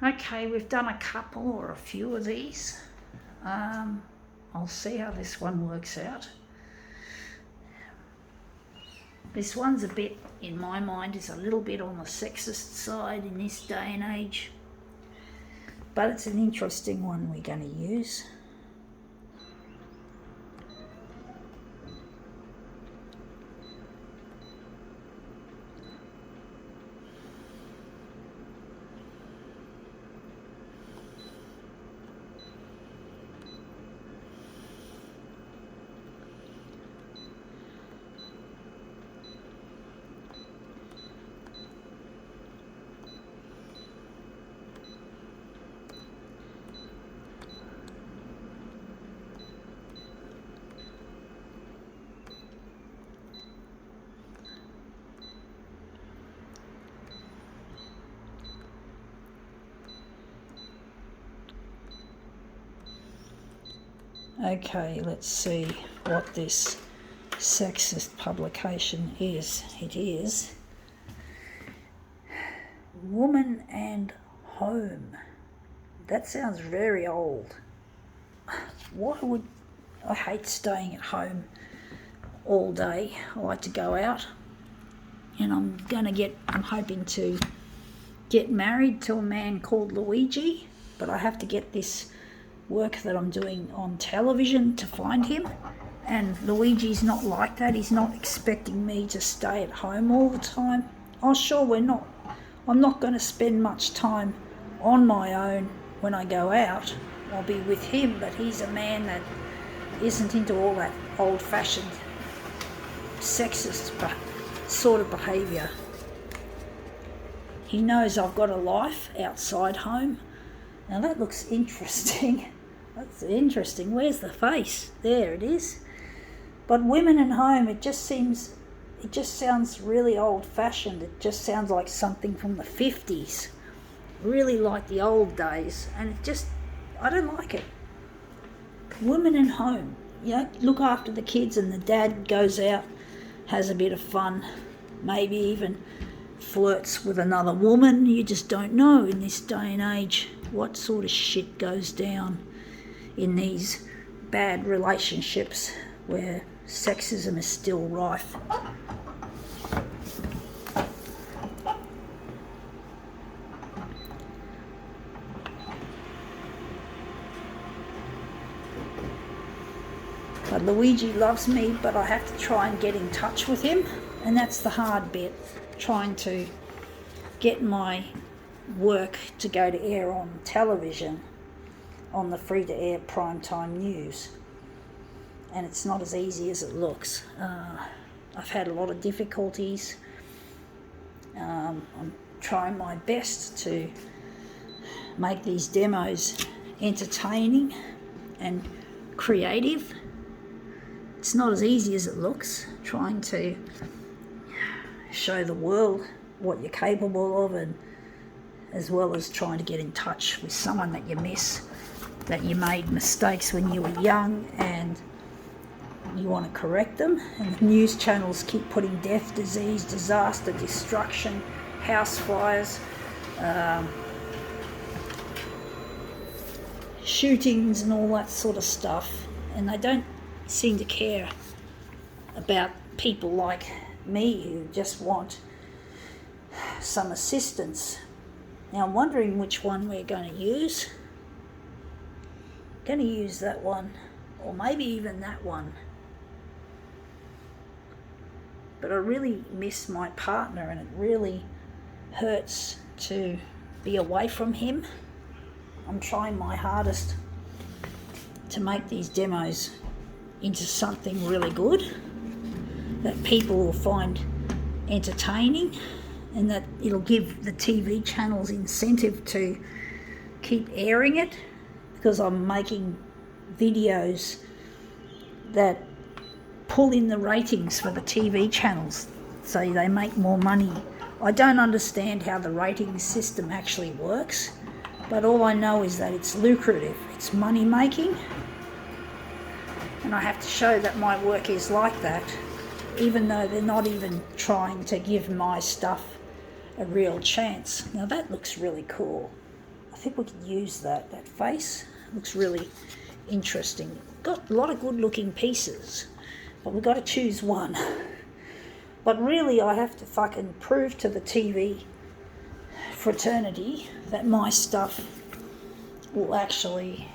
Okay, we've done a couple or a few of these. I'll see how this one works out. This one's a bit, in my mind, is a little bit on the sexist side in this day and age. But it's an interesting one we're going to use. Okay, let's see what this sexist publication is. It is Woman and Home. That sounds very old. Why would I hate staying at home all day? I like to go out, and I'm hoping to get married to a man called Luigi, but I have to get this work that I'm doing on television to find him, and Luigi's not like that. He's not expecting me to stay at home all the time. Oh sure, I'm not going to spend much time on my own when I go out. I'll be with him, but he's a man that isn't into all that old-fashioned sexist sort of behaviour. He knows I've got a life outside home. Now that looks interesting. That's interesting. Where's the face? There it is. But Women and Home, it just sounds really old-fashioned. It just sounds like something from the 50s. Really like the old days. And I don't like it. Women and Home. Look after the kids, and the dad goes out, has a bit of fun, maybe even flirts with another woman. You just don't know in this day and age what sort of shit goes down in these bad relationships where sexism is still rife. But Luigi loves me, but I have to try and get in touch with him, and that's the hard bit, trying to get my work to go to air on television, on the free-to-air primetime news. And it's not as easy as it looks. I've had a lot of difficulties. I'm trying my best to make these demos entertaining and creative. It's not as easy as it looks, trying to show the world what you're capable of, and as well as trying to get in touch with someone that you miss, that you made mistakes when you were young and you want to correct them. And the news channels keep putting death, disease, disaster, destruction, house fires, shootings and all that sort of stuff, and they don't seem to care about people like me who just want some assistance. Now I'm wondering which one we're going to use. Going to use that one, or maybe even that one. But I really miss my partner, and it really hurts to be away from him. I'm trying my hardest to make these demos into something really good that people will find entertaining, and that it'll give the TV channels incentive to keep airing it, because I'm making videos that pull in the ratings for the TV channels so they make more money. I don't understand how the rating system actually works, but all I know is that it's lucrative, it's money making, and I have to show that my work is like that, even though they're not even trying to give my stuff a real chance. Now that looks really cool. I think we could use that. That face looks really interesting. Got a lot of good looking pieces, but we've got to choose one. But really I have to fucking prove to the TV fraternity that my stuff will actually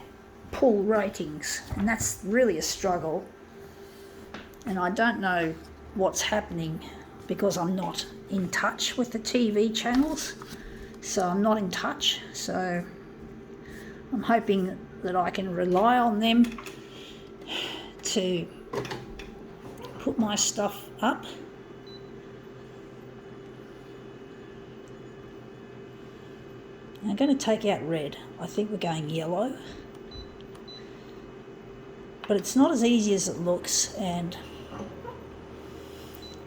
pull ratings, and that's really a struggle. And I don't know what's happening because I'm not in touch with the TV channels, so I'm not in touch. So I'm hoping that I can rely on them to put my stuff up. I'm going to take out red. I think we're going yellow. But it's not as easy as it looks, and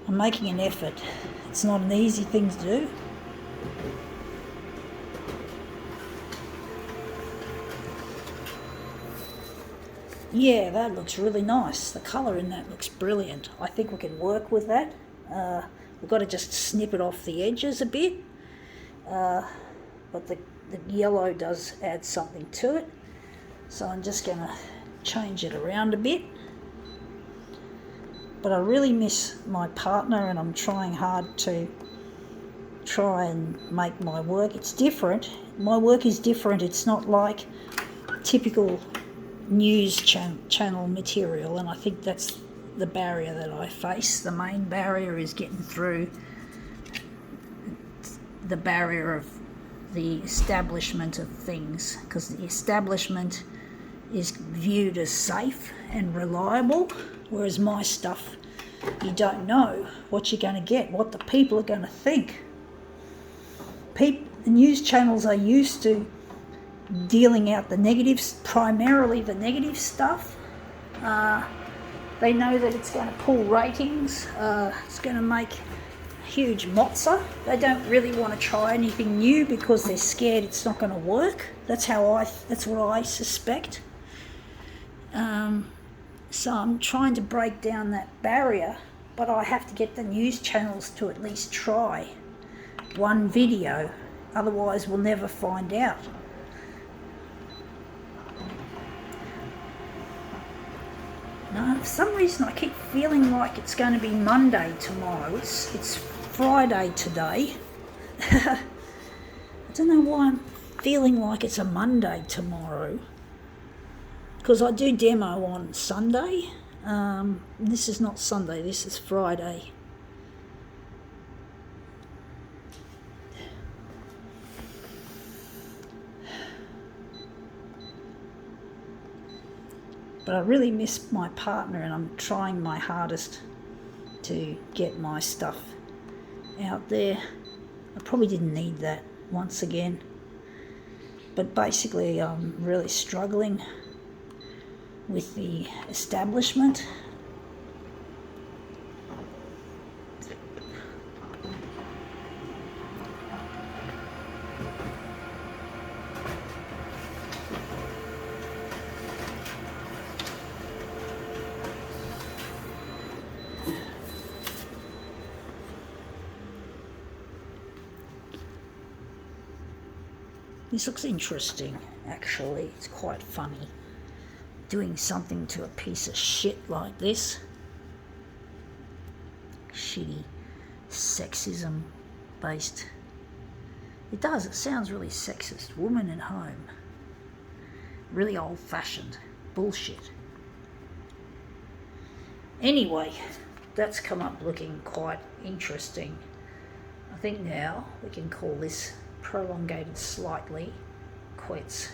I'm making an effort. It's not an easy thing to do. Yeah, that looks really nice. The colour in that looks brilliant. I think we can work with that. We've got to just snip it off the edges a bit. But the yellow does add something to it. So I'm just going to change it around a bit. But I really miss my partner, and I'm trying hard to try and make my work. It's different. My work is different. It's not like typical news channel material, and I think that's the barrier that I face. The main barrier is getting through the barrier of the establishment of things, because the establishment is viewed as safe and reliable, whereas my stuff, you don't know what you're going to get, what the people are going to think. The news channels are used to dealing out the negatives, primarily the negative stuff. They know that it's going to pull ratings, it's going to make huge mozza. They don't really want to try anything new because they're scared it's not going to work. That's what I suspect. So I'm trying to break down that barrier, but I have to get the news channels to at least try one video, otherwise we'll never find out. No, for some reason I keep feeling like it's going to be Monday tomorrow. It's Friday today. I don't know why I'm feeling like it's a Monday tomorrow, because I do demo on Sunday. This is not Sunday, this is Friday. But I really miss my partner, and I'm trying my hardest to get my stuff out there. I probably didn't need that once again. But basically I'm really struggling with the establishment. This looks interesting, actually. It's quite funny. Doing something to a piece of shit like this. Shitty sexism based. It does, it sounds really sexist. Woman at home. Really old fashioned bullshit. Anyway, that's come up looking quite interesting. I think now we can call this prolongated slightly quits.